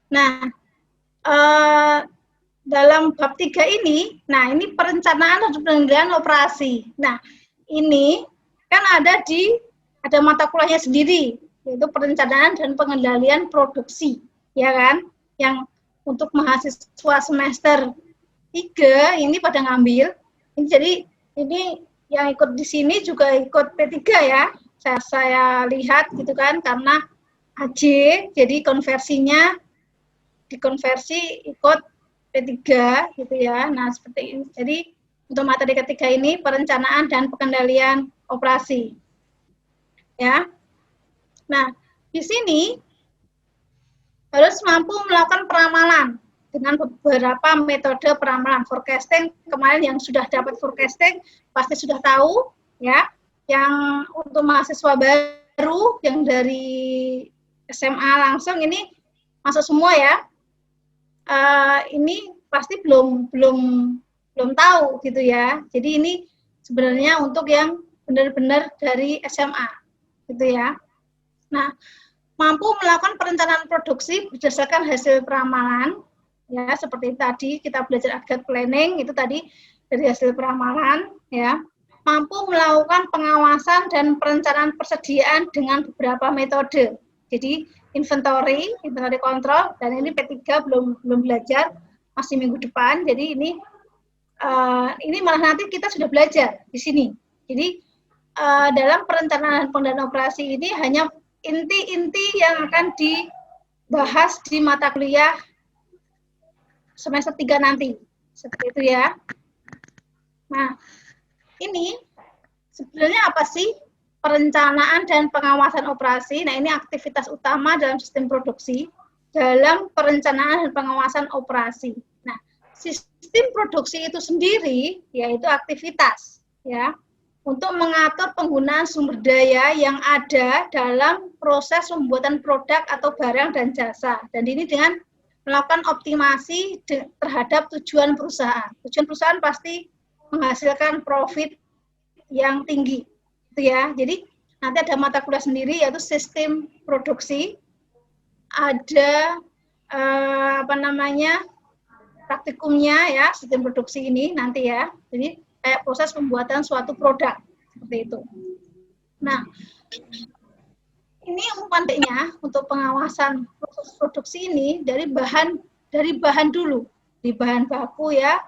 Nah, dalam bab 3 ini, nah ini perencanaan dan pengendalian operasi. Nah, ini kan ada mata kuliahnya sendiri, yaitu perencanaan dan pengendalian produksi, ya kan? Yang untuk mahasiswa semester 3 ini pada ngambil. Jadi ini yang ikut di sini juga ikut P3 ya. Saya lihat gitu kan, karena AJ, jadi konversinya dikonversi ikut P3 gitu ya. Nah, seperti ini. Jadi untuk materi ketiga ini perencanaan dan pengendalian operasi. Ya. Nah, di sini harus mampu melakukan peramalan dengan beberapa metode peramalan. Forecasting, kemarin yang sudah dapat forecasting pasti sudah tahu ya. Yang untuk mahasiswa baru yang dari SMA langsung ini masuk semua ya. Ini pasti belum tahu gitu ya. Jadi ini sebenarnya untuk yang benar-benar dari SMA gitu ya. Nah, mampu melakukan perencanaan produksi berdasarkan hasil peramalan ya, seperti tadi kita belajar agregat planning itu tadi dari hasil peramalan ya. Mampu melakukan pengawasan dan perencanaan persediaan dengan beberapa metode. Jadi inventory kontrol, dan ini P3 belum belajar, masih minggu depan. Jadi ini malah nanti kita sudah belajar di sini. Jadi dalam perencanaan pendanaan operasi ini hanya inti-inti yang akan dibahas di mata kuliah semester 3 nanti. Seperti itu ya. Nah, ini sebenarnya apa sih perencanaan dan pengawasan operasi? Nah, ini aktivitas utama dalam sistem produksi dalam perencanaan dan pengawasan operasi. Nah, sistem produksi itu sendiri yaitu aktivitas ya untuk mengatur penggunaan sumber daya yang ada dalam proses pembuatan produk atau barang dan jasa. Dan ini dengan melakukan optimasi terhadap tujuan perusahaan. Tujuan perusahaan pasti menghasilkan profit yang tinggi, gitu ya. Jadi nanti ada mata kuliah sendiri yaitu sistem produksi, ada praktikumnya ya, sistem produksi ini nanti ya. Jadi kayak proses pembuatan suatu produk seperti itu. Nah, ini umpannya untuk pengawasan proses produksi ini dari bahan dulu, di bahan baku ya,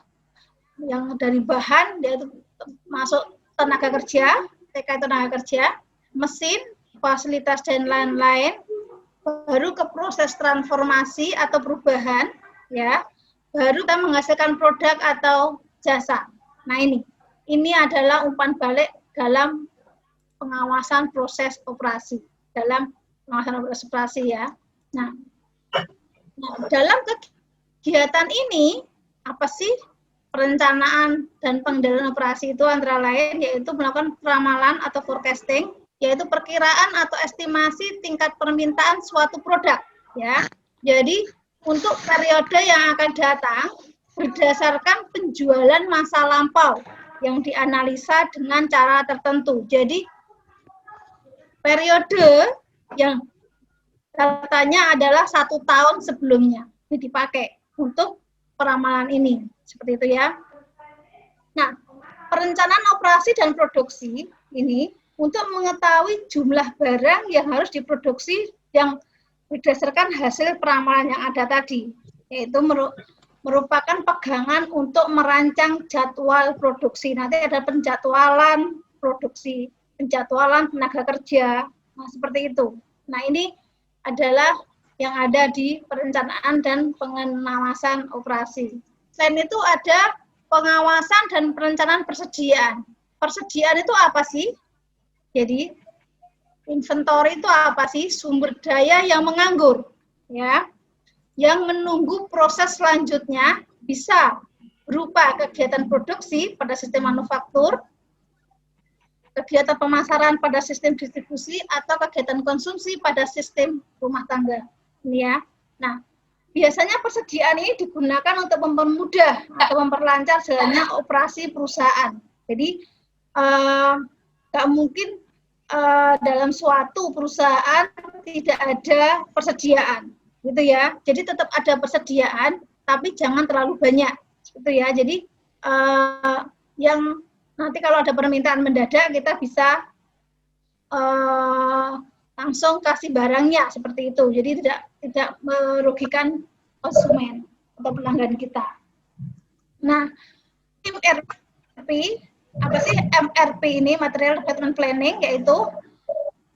yang dari bahan yaitu masuk tenaga kerja, TK tenaga kerja, mesin, fasilitas dan lain-lain, baru ke proses transformasi atau perubahan, ya, baru kita menghasilkan produk atau jasa. Nah ini adalah umpan balik dalam pengawasan proses operasi, dalam pengawasan proses operasi ya. Nah dalam kegiatan ini apa sih perencanaan dan pengendalian operasi itu antara lain yaitu melakukan peramalan atau forecasting, yaitu perkiraan atau estimasi tingkat permintaan suatu produk ya. Jadi untuk periode yang akan datang berdasarkan penjualan masa lampau yang dianalisa dengan cara tertentu. Jadi periode yang datanya adalah 1 tahun sebelumnya ini dipakai untuk peramalan ini. Seperti itu ya. Nah, perencanaan operasi dan produksi ini untuk mengetahui jumlah barang yang harus diproduksi yang berdasarkan hasil peramalan yang ada tadi, yaitu merupakan pegangan untuk merancang jadwal produksi. Nanti ada penjadwalan produksi, penjadwalan tenaga kerja, nah seperti itu. Nah ini adalah yang ada di perencanaan dan pengawasan operasi. Selain itu ada pengawasan dan perencanaan persediaan. Persediaan itu apa sih? Jadi inventory itu apa sih? Sumber daya yang menganggur, ya, yang menunggu proses selanjutnya bisa berupa kegiatan produksi pada sistem manufaktur, kegiatan pemasaran pada sistem distribusi, atau kegiatan konsumsi pada sistem rumah tangga. Ini ya. Nah, biasanya persediaan ini digunakan untuk mempermudah atau memperlancar jalannya operasi perusahaan. Jadi, nggak mungkin dalam suatu perusahaan tidak ada persediaan. gitu ya. Jadi tetap ada persediaan, tapi jangan terlalu banyak, gitu ya. Jadi yang nanti kalau ada permintaan mendadak kita bisa langsung kasih barangnya seperti itu. Jadi tidak merugikan konsumen atau pelanggan kita. Nah, MRP, apa sih MRP ini, Material Requirement Planning, yaitu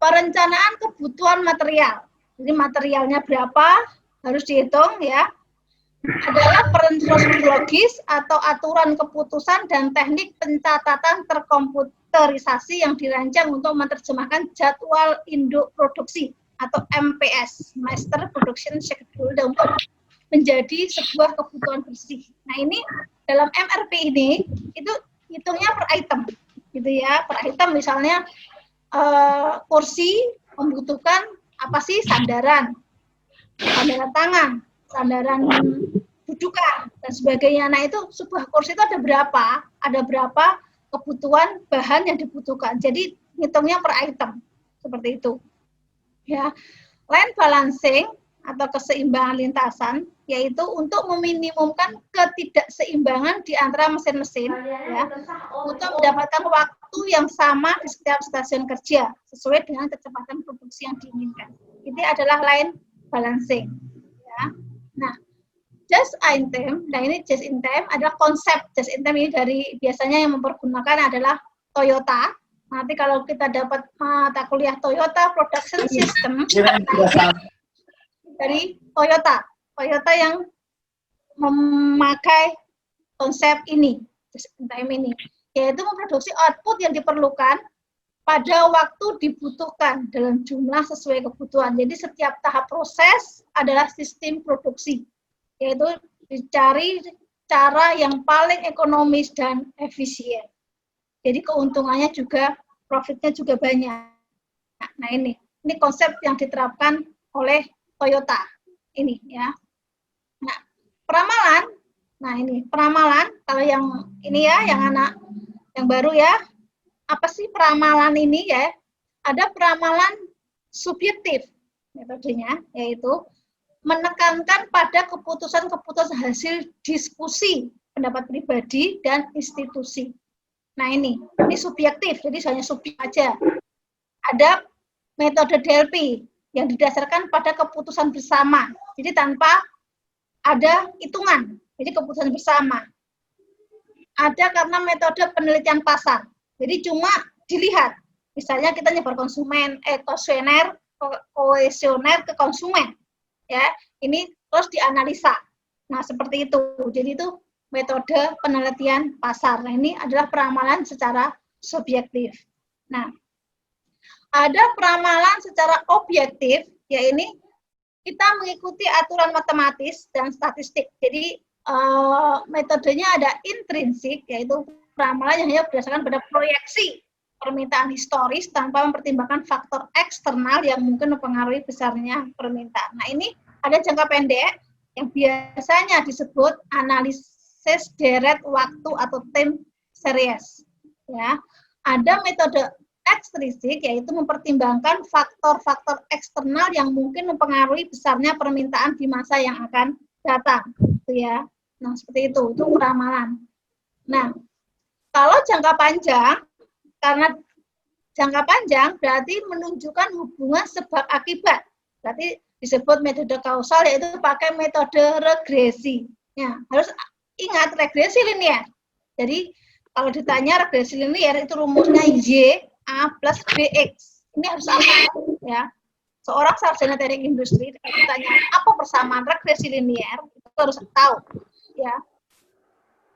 perencanaan kebutuhan material. Jadi materialnya berapa harus dihitung ya. Adalah perencanaan logis atau aturan keputusan dan teknik pencatatan terkomputerisasi yang dirancang untuk menerjemahkan jadwal induk produksi atau MPS, Master Production Schedule, untuk menjadi sebuah kebutuhan bersih. Nah, ini dalam MRP ini itu hitungnya per item, gitu ya. Per item misalnya kursi membutuhkan apa sih, sandaran tangan, sandaran dudukan dan sebagainya. Nah, itu sebuah kursi itu ada berapa kebutuhan bahan yang dibutuhkan. Jadi hitungnya per item seperti itu. Ya, line balancing atau keseimbangan lintasan, yaitu untuk meminimumkan ketidakseimbangan di antara mesin-mesin, ya, untuk mendapatkan waktu yang sama di setiap stasiun kerja sesuai dengan kecepatan produksi yang diinginkan. Ini adalah line balancing. Ya. Nah, just in time, nah ini just in time adalah konsep just in time ini dari biasanya yang mempergunakan adalah Toyota. Nanti kalau kita dapat mata kuliah Toyota Production System dari Toyota yang memakai konsep ini, just in time ini, yaitu memproduksi output yang diperlukan pada waktu dibutuhkan dalam jumlah sesuai kebutuhan. Jadi setiap tahap proses adalah sistem produksi, yaitu dicari cara yang paling ekonomis dan efisien. Jadi keuntungannya juga, profitnya juga banyak. Nah, ini konsep yang diterapkan oleh Toyota ini ya. Nah, peramalan. Nah, ini peramalan, kalau yang ini ya, yang anak yang baru ya. Apa sih peramalan ini ya? Ada peramalan subjektif metodenya, yaitu menekankan pada keputusan-keputusan hasil diskusi pendapat pribadi dan institusi. Nah, ini subjektif, jadi hanya subjek aja. Ada metode Delphi yang didasarkan pada keputusan bersama, jadi tanpa ada hitungan, jadi keputusan bersama. Ada karena metode penelitian pasar, jadi cuma dilihat, misalnya kita nyebar kuesioner ke konsumen, ya, ini terus dianalisa. Nah, seperti itu. Jadi itu metode penelitian pasar. Nah, ini adalah peramalan secara subjektif. Nah, ada peramalan secara objektif, yaitu kita mengikuti aturan matematis dan statistik. Jadi metodenya ada intrinsik, yaitu peramalan yang hanya berdasarkan pada proyeksi permintaan historis tanpa mempertimbangkan faktor eksternal yang mungkin mempengaruhi besarnya permintaan. Nah, ini ada jangka pendek yang biasanya disebut analisis deret waktu atau time series. Ya, ada metode ekstrinsik, yaitu mempertimbangkan faktor-faktor eksternal yang mungkin mempengaruhi besarnya permintaan di masa yang akan datang. Gitu ya. Nah, seperti itu peramalan. Nah, kalau jangka panjang, karena jangka panjang berarti menunjukkan hubungan sebab akibat. Berarti disebut metode kausal, yaitu pakai metode regresi. Ya, harus ingat regresi linear. Jadi kalau ditanya regresi linear itu rumusnya Y A plus BX. Ini harus apa ya? Seorang sarjana teknik industri kalau ditanya apa persamaan regresi linear, itu harus tahu ya.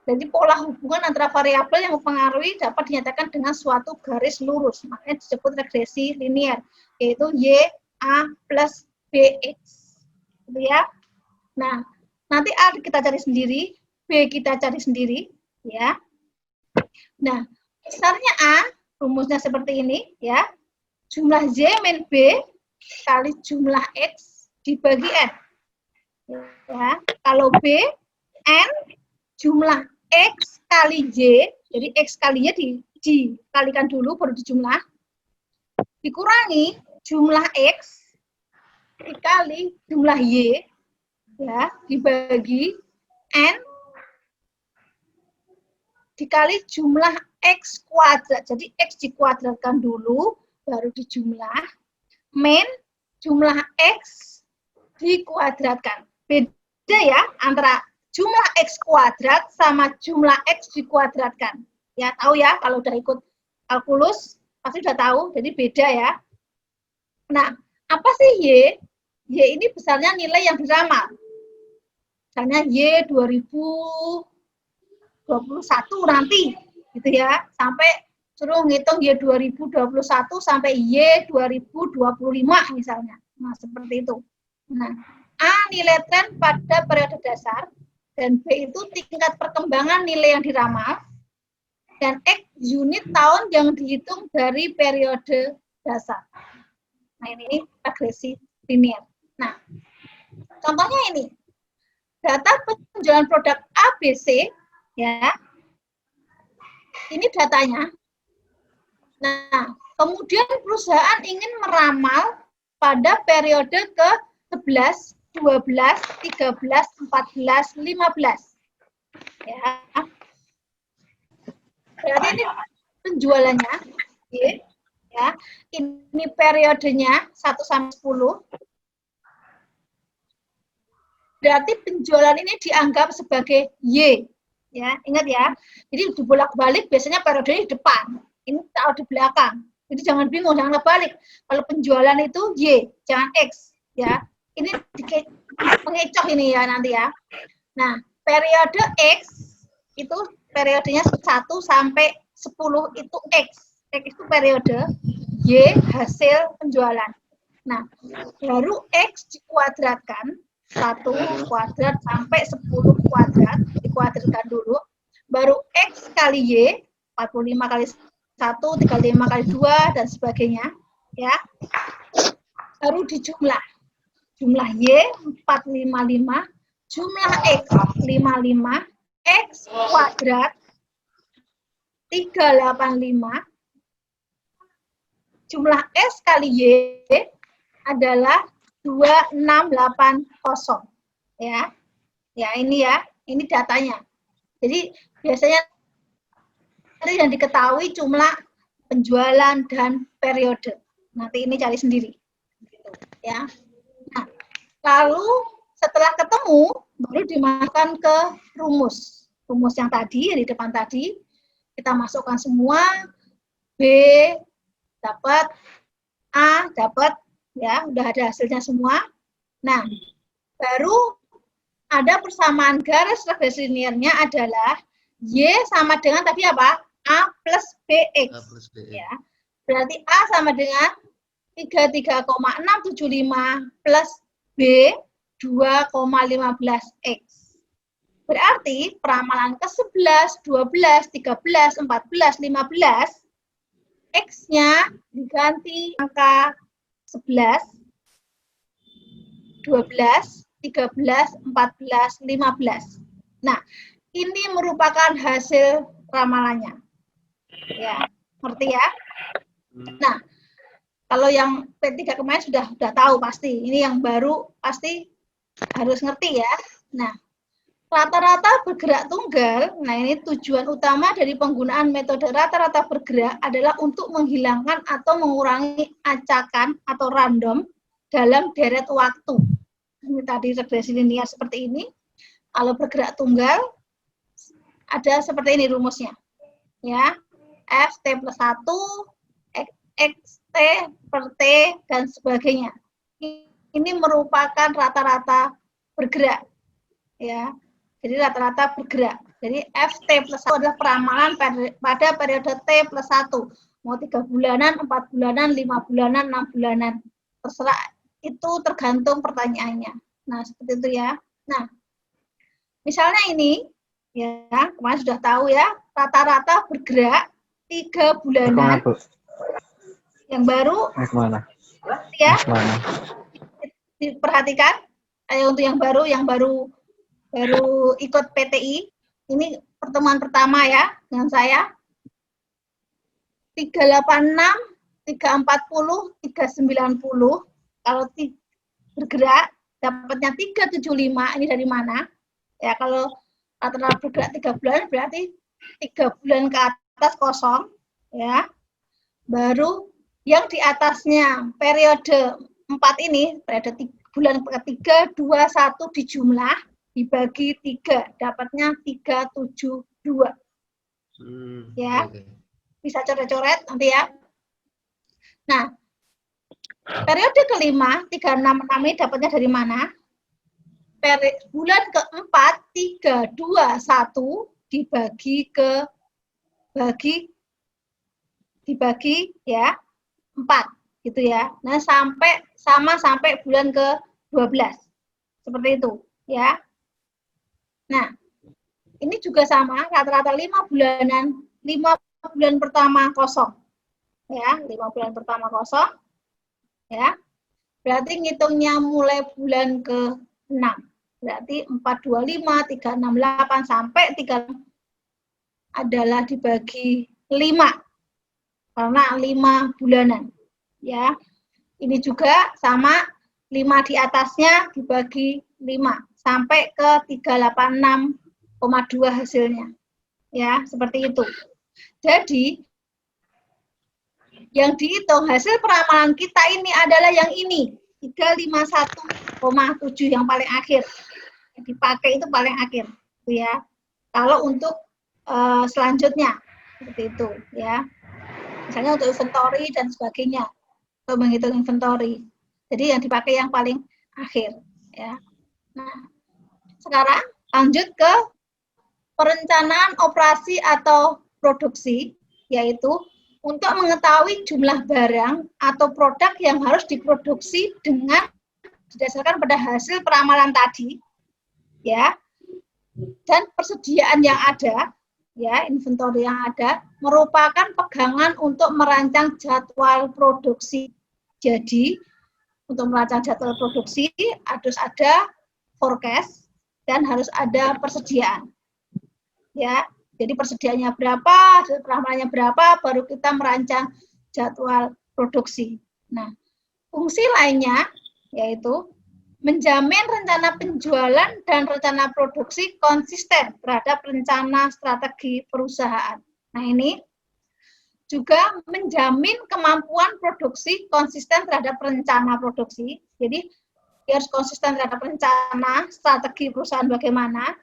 Jadi pola hubungan antara variabel yang mempengaruhi dapat dinyatakan dengan suatu garis lurus, makanya disebut regresi linear, yaitu Y A plus BX, gitu ya. Nah, nanti A kita cari sendiri, B kita cari sendiri, ya. Nah, besarnya A, rumusnya seperti ini, ya. Jumlah Y min B kali jumlah X dibagi N. Ya, kalau B, N, jumlah X kali Y, jadi X kali Y dikalikan dulu, baru dijumlah, dikurangi jumlah X, dikali jumlah Y, ya, dibagi N dikali jumlah X kuadrat. Jadi X dikuadratkan dulu, baru dijumlah. Min jumlah X dikuadratkan. Beda ya, antara jumlah X kuadrat sama jumlah X dikuadratkan. Ya, tahu ya, kalau udah ikut kalkulus, pasti udah tahu, jadi beda ya. Nah, apa sih Y? Y ini besarnya nilai yang diramal. Misalnya Y 2021 nanti, gitu ya, sampai suruh ngitung Y 2021 sampai Y 2025 misalnya. Nah, seperti itu. Nah, A nilai tren pada periode dasar, dan B itu tingkat perkembangan nilai yang diramal, dan X unit tahun yang dihitung dari periode dasar. Nah, ini regresi linear. Nah, contohnya ini, data penjualan produk ABC, ya, ini datanya. Nah, kemudian perusahaan ingin meramal pada periode ke-11, 12, 13, 14, 15. Ya. Berarti ini penjualannya, ya. Ini periodenya 1 sampai 10. Berarti penjualan ini dianggap sebagai Y. Ya, ingat ya. Jadi dibolak-balik biasanya periode di depan. Ini taruh di belakang. Jadi jangan bingung, jangan balik. Kalau penjualan itu Y, jangan X. Ya, ini pengecoh ini ya nanti ya. Nah, periode X itu periodenya 1 sampai 10 itu X. X itu periode, Y hasil penjualan. Nah, baru X dikuadratkan, 1 kuadrat sampai 10 kuadrat, dikuadratkan dulu, baru X kali Y, 45 kali 1, 35 kali 2, dan sebagainya, ya, baru dijumlah. Jumlah Y 455, jumlah X 55, X kuadrat 385, jumlah S kali Y adalah 2680. Ya. Ya, ini ya. Ini datanya. Jadi biasanya yang diketahui jumlah penjualan dan periode. Nanti ini cari sendiri. Ya. Nah, lalu setelah ketemu baru dimasukkan ke rumus. Rumus yang tadi, yang di depan tadi, kita masukkan semua, B dapat, A dapat, ya, udah ada hasilnya semua. Nah, baru ada persamaan garis regresi linearnya adalah Y sama dengan tadi apa? A plus BX. A plus BX. Ya. Berarti A sama dengan 33,675 plus B 2,15X. Berarti peramalan ke-11, 12, 13, 14, 15, X-nya diganti angka 11, 12, 13, 14, 15. Nah, ini merupakan hasil ramalannya. Ya, ngerti ya? Nah, kalau yang P3 kemarin sudah tahu pasti. Ini yang baru pasti harus ngerti ya. Nah, rata-rata bergerak tunggal, nah ini tujuan utama dari penggunaan metode rata-rata bergerak adalah untuk menghilangkan atau mengurangi acakan atau random dalam deret waktu. Ini tadi regresi linear seperti ini. Kalau bergerak tunggal, ada seperti ini rumusnya. Ya, F T plus 1, X T per T, dan sebagainya. Ini merupakan rata-rata bergerak. Ya, jadi rata-rata bergerak. Jadi FT plus 1 adalah peramalan pada periode T plus 1. Mau 3 bulanan, 4 bulanan, 5 bulanan, 6 bulanan. Terserah, itu tergantung pertanyaannya. Nah, seperti itu ya. Nah, misalnya ini, ya, kemarin sudah tahu ya, rata-rata bergerak 3 bulanan. Yang baru, ya, diperhatikan, untuk yang baru ikut PTI, ini pertemuan pertama ya dengan saya, 386, 340, 390, kalau bergerak, dapatnya 375, ini dari mana? Ya, kalau rata-rata bergerak 3 bulan, berarti 3 bulan ke atas kosong, ya. Baru yang di atasnya periode 4 ini, periode bulan ketiga, 2, 1 dijumlah, dibagi 3, dapatnya 372. Ya, bisa coret-coret nanti ya. Nah, periode kelima, 366 ini dapatnya dari mana? Bulan keempat, 3, 2, 1 dibagi ya 4 gitu ya. Nah, sampai bulan ke-12. Seperti itu ya. Nah, ini juga sama, rata-rata 5 bulan pertama kosong. Ya, 5 bulan pertama kosong. Ya. Berarti ngitungnya mulai bulan ke-6. Berarti 425, 368 sampai 3 adalah dibagi 5. Karena 5 bulanan. Ya. Ini juga sama, 5 di atasnya dibagi 5 sampai ke 386,2 hasilnya. Ya, seperti itu. Jadi yang dihitung hasil peramalan kita ini adalah yang ini, 351,7 yang paling akhir. Yang dipakai itu paling akhir, gitu ya. Kalau untuk selanjutnya seperti itu, ya. Misalnya untuk inventory dan sebagainya, untuk menghitung inventory. Jadi yang dipakai yang paling akhir, ya. Nah, sekarang lanjut ke perencanaan operasi atau produksi, yaitu untuk mengetahui jumlah barang atau produk yang harus diproduksi dengan didasarkan pada hasil peramalan tadi, ya, dan persediaan yang ada, ya, inventory yang ada, merupakan pegangan untuk merancang jadwal produksi. Jadi, untuk merancang jadwal produksi harus ada forecast dan harus ada persediaan. Ya, jadi persediaannya berapa, hasil peramalannya berapa, baru kita merancang jadwal produksi. Nah, fungsi lainnya yaitu menjamin rencana penjualan dan rencana produksi konsisten terhadap rencana strategi perusahaan. Nah, ini juga menjamin kemampuan produksi konsisten terhadap rencana produksi. Jadi, harus konsisten terhadap rencana strategi perusahaan bagaimana,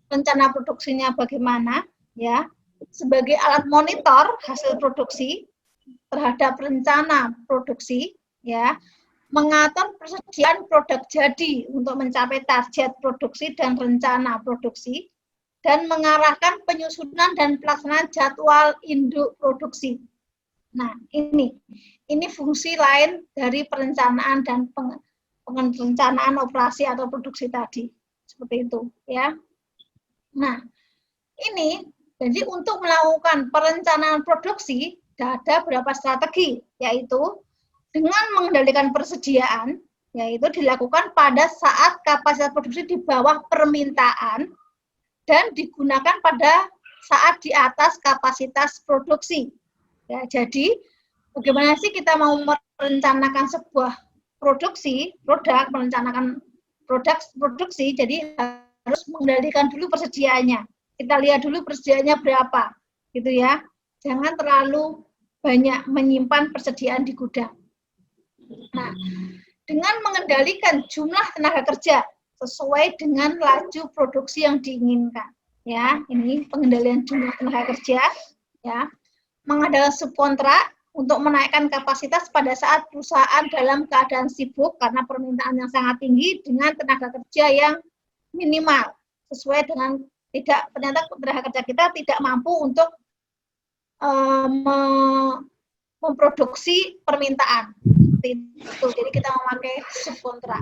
rencana produksinya bagaimana, ya, sebagai alat monitor hasil produksi terhadap rencana produksi, ya, mengatur persediaan produk jadi untuk mencapai target produksi dan rencana produksi, dan mengarahkan penyusunan dan pelaksanaan jadwal induk produksi. Nah, ini fungsi lain dari perencanaan dan perencanaan operasi atau produksi tadi. Seperti itu, ya. Nah, ini jadi untuk melakukan perencanaan produksi ada beberapa strategi, yaitu dengan mengendalikan persediaan, yaitu dilakukan pada saat kapasitas produksi di bawah permintaan dan digunakan pada saat di atas kapasitas produksi. Ya, jadi bagaimana sih kita mau merencanakan sebuah merencanakan produksi, jadi harus mengendalikan dulu persediaannya. Kita lihat dulu persediaannya berapa, gitu ya. Jangan terlalu banyak menyimpan persediaan di gudang. Nah, dengan mengendalikan jumlah tenaga kerja sesuai dengan laju produksi yang diinginkan, ya. Ini pengendalian jumlah tenaga kerja, ya. Mengadakan subkontrak untuk menaikkan kapasitas pada saat perusahaan dalam keadaan sibuk karena permintaan yang sangat tinggi dengan tenaga kerja yang minimal, sesuai dengan ternyata tenaga kerja kita tidak mampu untuk memproduksi permintaan. Jadi kita memakai subkontrak.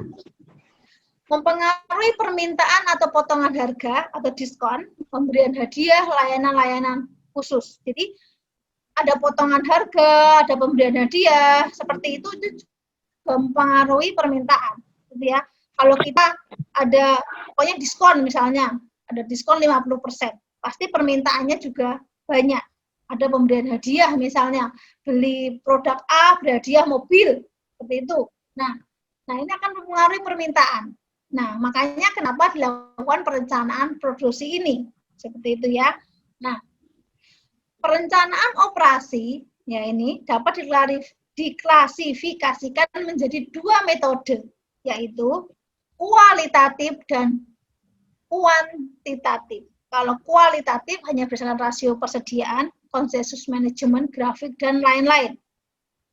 Mempengaruhi permintaan atau potongan harga atau diskon, pemberian hadiah, layanan-layanan khusus. Jadi ada potongan harga, ada pemberian hadiah, seperti itu mempengaruhi permintaan, gitu ya. Kalau kita ada pokoknya diskon misalnya, ada diskon 50%, pasti permintaannya juga banyak. Ada pemberian hadiah misalnya, beli produk A, beri hadiah mobil, seperti itu. Nah, Nah, ini akan mempengaruhi permintaan. Nah, makanya kenapa dilakukan perencanaan produksi ini. Seperti itu ya. Nah, perencanaan operasi ya ini dapat diklasifikasikan menjadi dua metode, yaitu kualitatif dan kuantitatif. Kalau kualitatif hanya berdasarkan rasio persediaan, konsensus manajemen, grafik, dan lain-lain.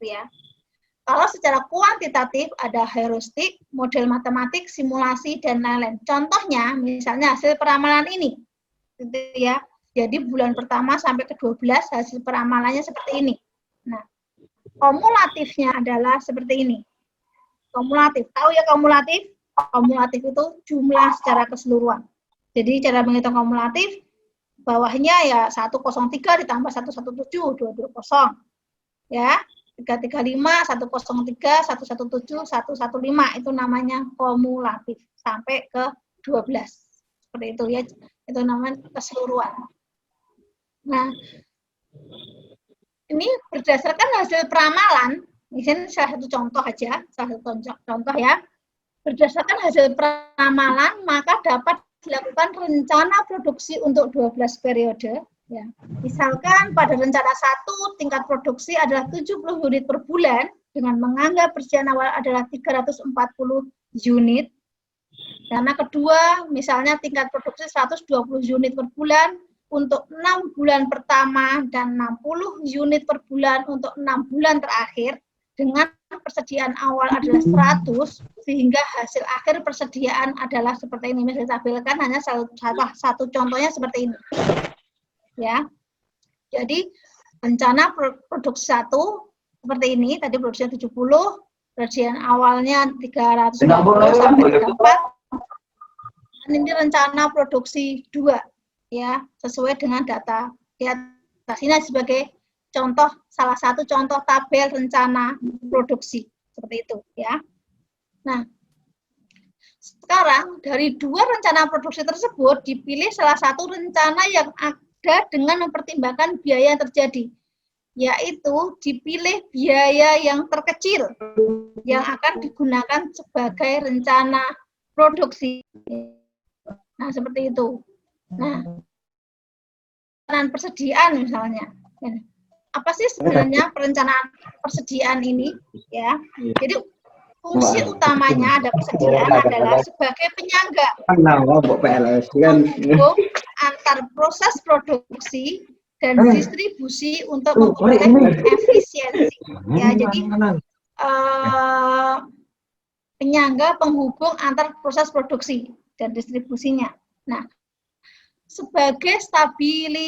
Ya. Kalau secara kuantitatif ada heuristik, model matematik, simulasi, dan lain-lain. Contohnya, misalnya hasil peramalan ini. Gitu ya. Jadi bulan pertama sampai ke-12 hasil peramalannya seperti ini. Nah, kumulatifnya adalah seperti ini. Kumulatif. Tahu ya kumulatif? Kumulatif itu jumlah secara keseluruhan. Jadi cara menghitung kumulatif, bawahnya ya 103 ditambah 117, 220. Ya. 335, 103, 117, 115 itu namanya kumulatif sampai ke 12. Seperti itu ya. Itu namanya keseluruhan. Nah, ini berdasarkan hasil peramalan, ini salah satu contoh aja, salah satu contoh ya. Berdasarkan hasil peramalan, maka dapat dilakukan rencana produksi untuk 12 periode. Ya. Misalkan pada rencana 1, tingkat produksi adalah 70 unit per bulan, dengan menganggap persediaan awal adalah 340 unit. Rencana kedua, misalnya tingkat produksi 120 unit per bulan, untuk 6 bulan pertama dan 60 unit per bulan untuk 6 bulan terakhir, dengan persediaan awal adalah 100, sehingga hasil akhir persediaan adalah seperti ini. Saya tampilkan hanya satu contohnya seperti ini. Ya, jadi rencana produksi 1 seperti ini, tadi produksinya 70, persediaan awalnya 340 sampai 34. Ini rencana produksi 2. Ya, sesuai dengan data di atas ini sebagai contoh, salah satu contoh tabel rencana produksi seperti itu ya. Nah, sekarang dari dua rencana produksi tersebut dipilih salah satu rencana yang ada dengan mempertimbangkan biaya yang terjadi, yaitu dipilih biaya yang terkecil yang akan digunakan sebagai rencana produksi. Nah, seperti itu. Nah, persediaan misalnya. Apa sih sebenarnya perencanaan persediaan ini? Ya, jadi fungsi utamanya ada persediaan adalah sebagai penyangga penghubung antar proses produksi dan distribusi untuk memperoleh efisiensi. Ya, jadi penyangga penghubung antar proses produksi dan distribusinya. Nah, sebagai stabilisator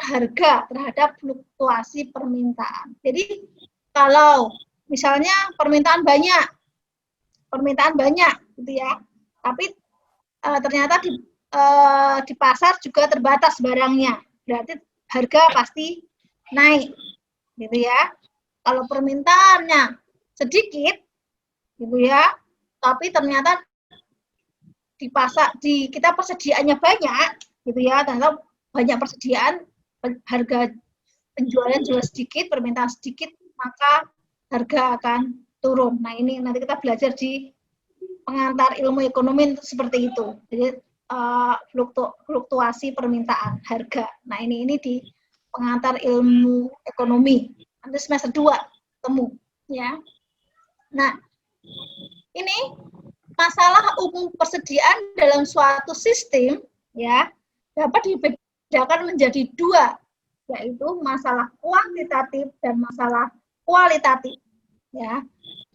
harga terhadap fluktuasi permintaan. Jadi kalau misalnya permintaan banyak gitu ya, tapi ternyata di pasar juga terbatas barangnya, berarti harga pasti naik, gitu ya. Kalau permintaannya sedikit, gitu ya, tapi ternyata di pasar kita persediaannya banyak, gitu ya, ternyata banyak persediaan, harga penjualan juga sedikit, permintaan sedikit, maka harga akan turun. Nah, ini nanti kita belajar di pengantar ilmu ekonomi seperti itu. Jadi fluktuasi permintaan harga. Nah, ini di pengantar ilmu ekonomi. Nanti semester 2 temu ya. Nah, ini masalah umum persediaan dalam suatu sistem ya dapat dibedakan menjadi dua, yaitu masalah kuantitatif dan masalah kualitatif. Ya,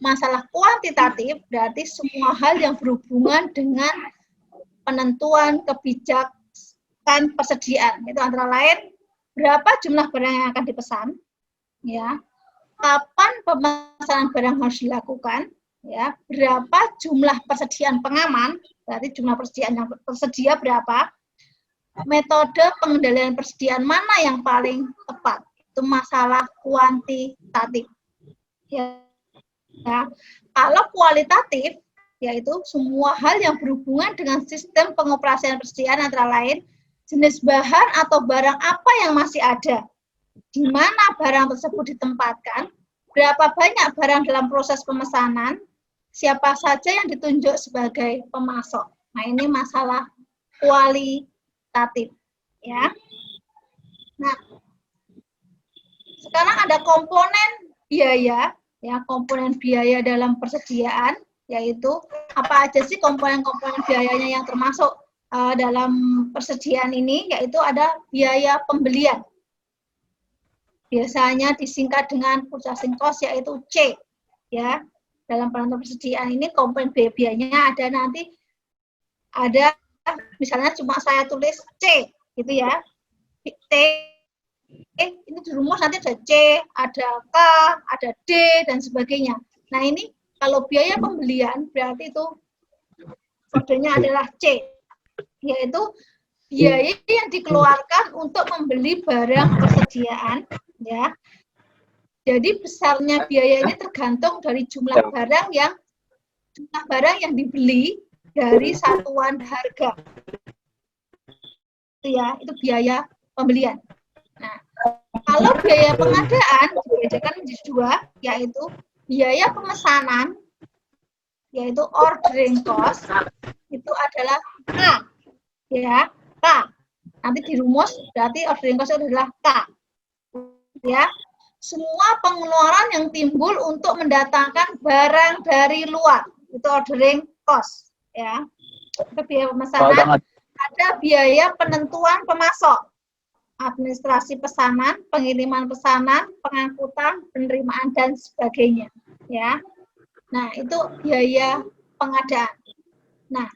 masalah kuantitatif berarti semua hal yang berhubungan dengan penentuan kebijakan persediaan. Itu antara lain berapa jumlah barang yang akan dipesan, ya, kapan pemesanan barang harus dilakukan, ya, berapa jumlah persediaan pengaman, berarti jumlah persediaan yang tersedia berapa, metode pengendalian persediaan mana yang paling tepat. Itu masalah kuantitatif. Ya. Kalau kualitatif, yaitu semua hal yang berhubungan dengan sistem pengoperasian persediaan, antara lain jenis bahan atau barang apa yang masih ada, di mana barang tersebut ditempatkan, berapa banyak barang dalam proses pemesanan, siapa saja yang ditunjuk sebagai pemasok. Nah, ini masalah kualitatif, ya. Nah, sekarang ada komponen biaya, ya, komponen biaya dalam persediaan, yaitu apa aja sih komponen-komponen biayanya yang termasuk dalam persediaan ini, yaitu ada biaya pembelian. Biasanya disingkat dengan purchasing cost, yaitu C, ya. Dalam peraturan persediaan ini komponen biayanya ada nanti, ada misalnya cuma saya tulis C, gitu ya. T, ini di rumus nanti ada C, ada K, ada D, dan sebagainya. Nah, ini kalau biaya pembelian berarti itu kodenya adalah C, yaitu biaya yang dikeluarkan untuk membeli barang persediaan, ya. Jadi besarnya biaya ini tergantung dari jumlah barang yang dibeli dari satuan harga. Itu ya, itu biaya pembelian. Nah, kalau biaya pengadaan dibedakan menjadi dua, yaitu biaya pemesanan, yaitu ordering cost, itu adalah K, ya, K. Nanti di rumus berarti ordering cost adalah K, ya. Semua pengeluaran yang timbul untuk mendatangkan barang dari luar, itu ordering cost, ya. Itu biaya pemesanan. Ada biaya penentuan pemasok, administrasi pesanan, pengiriman pesanan, pengangkutan, penerimaan, dan sebagainya, ya. Nah, itu biaya pengadaan. Nah,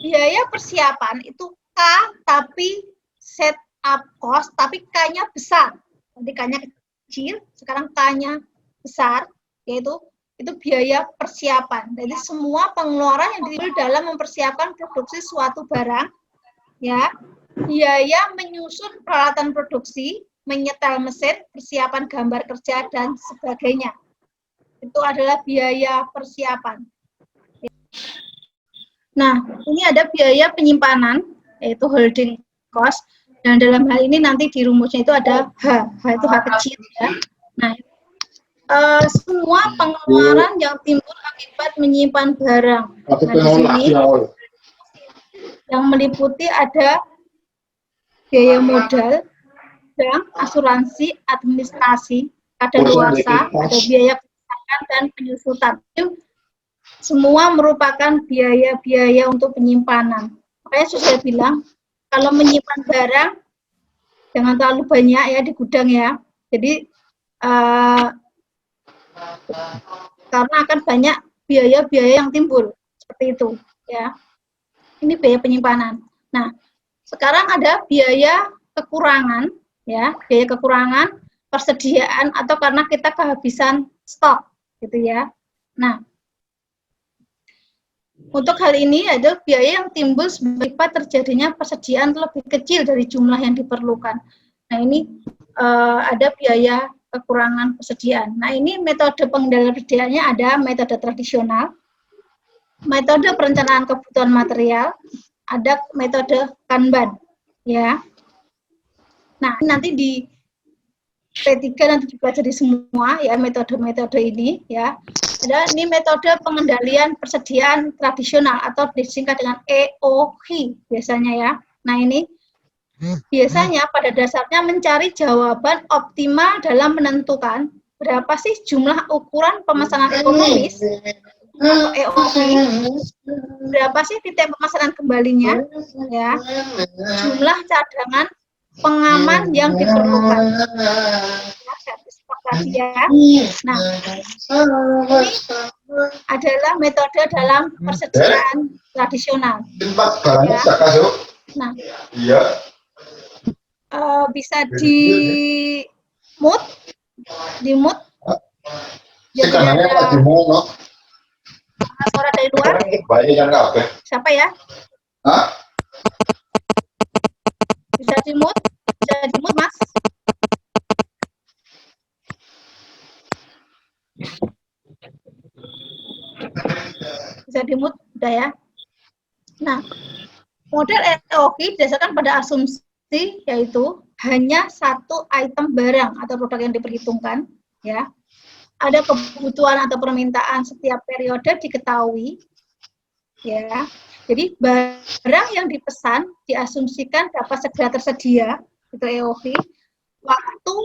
biaya persiapan itu K, tapi set up cost, tapi K-nya besar. Nanti K-nya kecil, sekarang K-nya besar, yaitu itu biaya persiapan. Jadi semua pengeluaran yang timbul dalam mempersiapkan produksi suatu barang, ya, biaya menyusun peralatan produksi, menyetel mesin, persiapan gambar kerja, dan sebagainya. Itu adalah biaya persiapan. Nah, ini ada biaya penyimpanan, yaitu holding cost. Dan dalam hal ini nanti di rumusnya itu ada H itu H kecil, ya. Nah, semua pengeluaran yang timbul akibat menyimpan barang. Nah, di sini yang meliputi ada biaya modal, bank, asuransi, administrasi, kadaluarsa, ada biaya kerusakan dan penyusutan. Semua merupakan biaya-biaya untuk penyimpanan. Makanya saya bilang, kalau menyimpan barang, jangan terlalu banyak ya di gudang ya. Jadi, karena akan banyak biaya-biaya yang timbul. Seperti itu, ya. Ini biaya penyimpanan. Nah, sekarang ada biaya kekurangan, ya. Biaya kekurangan, persediaan, atau karena kita kehabisan stok, gitu ya. Nah, untuk hal ini ada biaya yang timbul akibat terjadinya persediaan lebih kecil dari jumlah yang diperlukan. Nah, ini ada biaya kekurangan persediaan. Nah, ini metode pengendalian persediaannya ada metode tradisional, metode perencanaan kebutuhan material, ada metode Kanban, ya. Nah, nanti di P3 nanti dipelajari semua ya metode-metode ini ya. Ada ini metode pengendalian persediaan tradisional atau disingkat dengan EOH biasanya ya. Nah, ini biasanya pada dasarnya mencari jawaban optimal dalam menentukan berapa sih jumlah ukuran pemesanan ekonomis atau EOH, berapa sih titik pemesanan kembalinya ya, jumlah cadangan pengaman yang diperlukan. Ya. Nah, ini adalah metode dalam persediaan tradisional. Ya. Nah, bisa di mute, Jadi ada suara dari luar. Siapa ya? Bisa di mute, Mas. Bisa di-mute, udah ya. Nah, model EOH didasarkan pada asumsi yaitu H hanya satu item barang atau produk yang diperhitungkan, ya. Ada kebutuhan atau permintaan setiap periode diketahui, ya. Jadi barang yang dipesan diasumsikan dapat segera tersedia, itu EOV. Waktu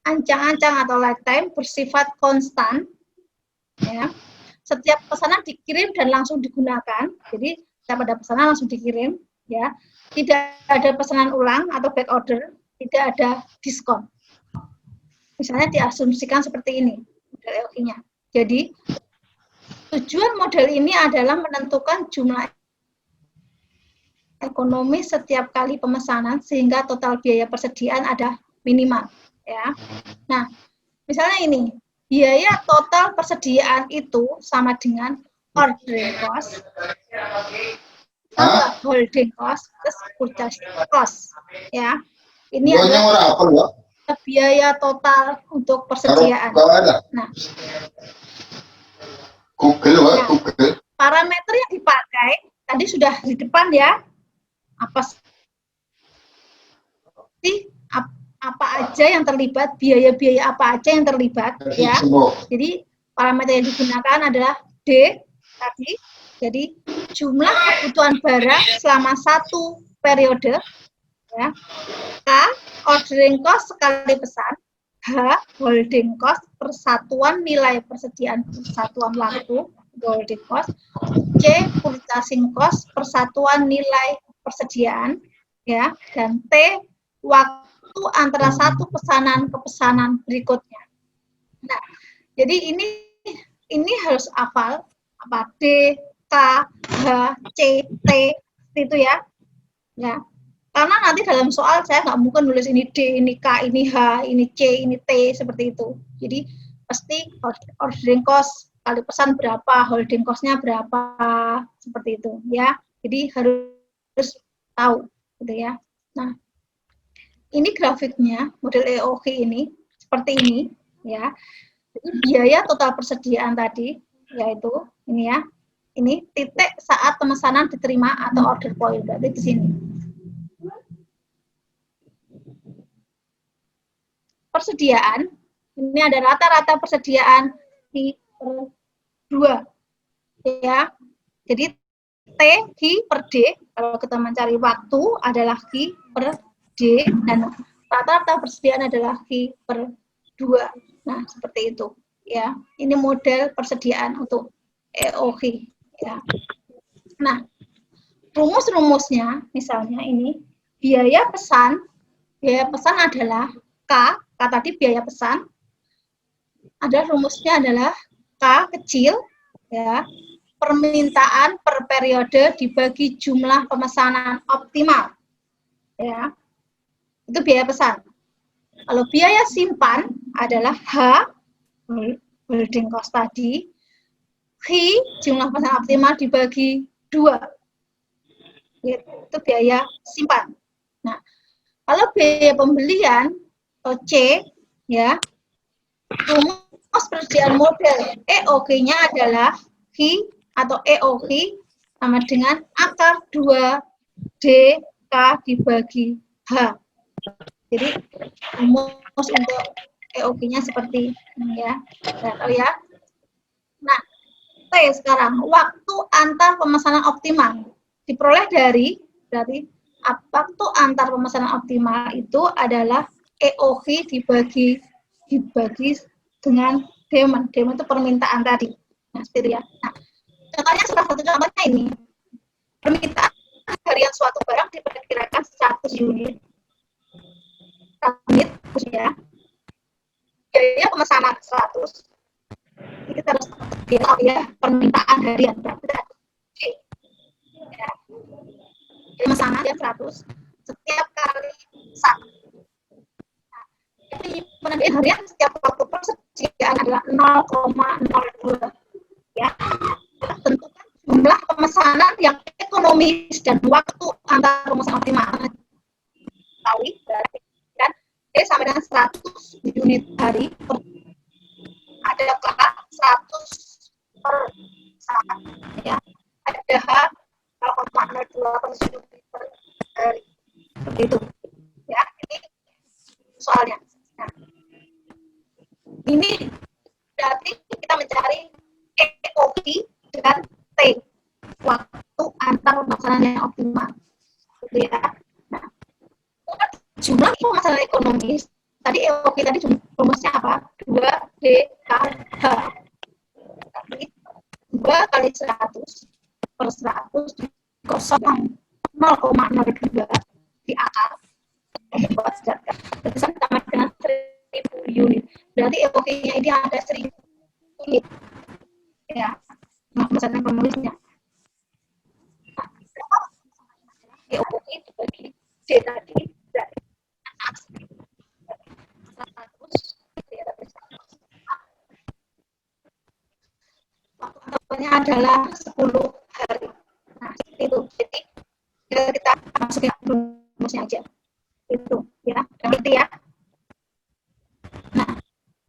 ancang-ancang atau lifetime bersifat konstan, ya. Setiap pesanan dikirim dan langsung digunakan, jadi setiap ada pesanan langsung dikirim, ya. Tidak ada pesanan ulang atau back order, tidak ada diskon. Misalnya diasumsikan seperti ini model EOQ-nya. Jadi tujuan model ini adalah menentukan jumlah ekonomi setiap kali pemesanan sehingga total biaya persediaan ada minimal, ya. Nah, misalnya ini, biaya total persediaan itu sama dengan ordering cost, tambah holding cost, plus purchase cost, ya. Ini adalah biaya total untuk persediaan. Nah, parameter yang dipakai tadi sudah di depan, ya. Apa aja yang terlibat, biaya-biaya apa aja yang terlibat, ya. Jadi parameter yang digunakan adalah D tadi. Jadi jumlah kebutuhan barang selama satu periode, ya. K ordering cost sekali pesan. H holding cost persatuan nilai persediaan persatuan waktu holding cost. C purchasing cost persatuan nilai persediaan, ya. Dan T waktu antara satu pesanan ke pesanan berikutnya. Nah, jadi ini harus hafal apa D, K, H, C, T itu, ya. Ya. Karena nanti dalam soal saya nggak mungkin nulis ini D, ini K, ini H, ini C, ini T seperti itu. Jadi pasti ordering cost kali pesan berapa, holding cost-nya berapa, seperti itu, ya. Jadi harus tahu, gitu, ya. Nah, ini grafiknya model EOQ ini seperti ini, ya. Jadi biaya total persediaan tadi yaitu ini, ya. Ini titik saat pemesanan diterima atau order point, berarti di sini. Persediaan ini ada rata-rata persediaan di per 2, ya. Jadi T per D, kalau kita mencari waktu adalah Q per D, dan rata-rata persediaan adalah Q per 2. Nah, seperti itu, ya. Ini model persediaan untuk EOQ, ya. Nah, rumus-rumusnya misalnya ini, biaya pesan adalah K tadi biaya pesan, ada rumusnya adalah K kecil, ya, permintaan per periode dibagi jumlah pemesanan optimal, ya, itu biaya pesan. Kalau biaya simpan adalah H, holding cost tadi, Q jumlah pemesanan optimal dibagi 2, itu biaya simpan. Nah, kalau biaya pembelian atau C, ya, rumus persediaan model EOQ-nya adalah Q atau EOQ sama dengan akar 2 DK dibagi H. Jadi rumus untuk EOQ-nya seperti ini, ya. Tahu, ya. Nah, T sekarang waktu antar pemesanan optimal diperoleh dari berarti waktu antar pemesanan optimal itu adalah EOQ dibagi dengan demand. Demand itu permintaan tadi. Nah, seperti, ya. Nah, contohnya salah satu contohnya ini. Permintaan harian suatu barang diperkirakan 100 unit. Ya. Biaya pemesanan 100. Jadi kita harus tahu, ya, permintaan harian berarti ya. Pemesanan harian 100 setiap kali 1. Jadi penambahan harian setiap waktu persediaan adalah 0,02, ya. Tentukan jumlah pemesanan yang ekonomis dan waktu antar pemesanan optimal. Tahu, berarti kan D sama dengan 100 unit hari per, ada K 100 per saat, ya. Ada H 0,02 per unit per hari, seperti itu, ya. Ini tentang pemasaran yang optimal. Gitu ya. Nah, jumlah itu masalah ekonomis. Tadi EOP tadi rumusnya apa? 2DKH. 2 kali 100 per 100 dikosong 0,02 di akar. Berarti sama dengan 1000 unit. Berarti EOP-nya ini ada 1000 unit. Ya, masalah ekonomisnya. EOP itu bagi D tadi dari 100 waktu adalah 10